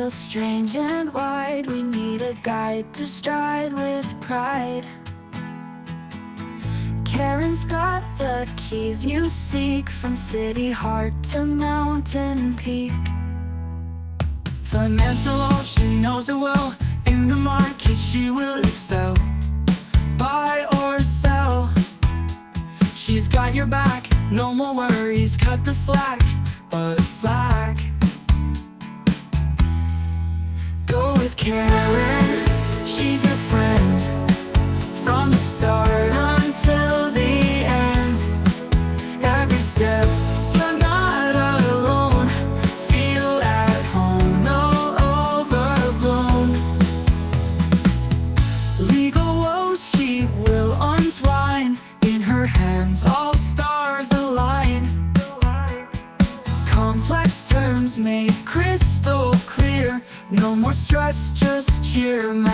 feels strange and wide. We need a guide to stride with pride. Karen's got the keys you seek, from city heart to mountain peak. Financial, she knows it well. In the market she will excel. Buy or sell, she's got your back. No more worries, cut the slack. Go with Karen, she's your friend. From the start until the end, every step you're not alone. Feel at home, no overblown. Legal woes she will untwine. In her hands all stars align. Complex terms made crystal clear. No more stress, just cheer.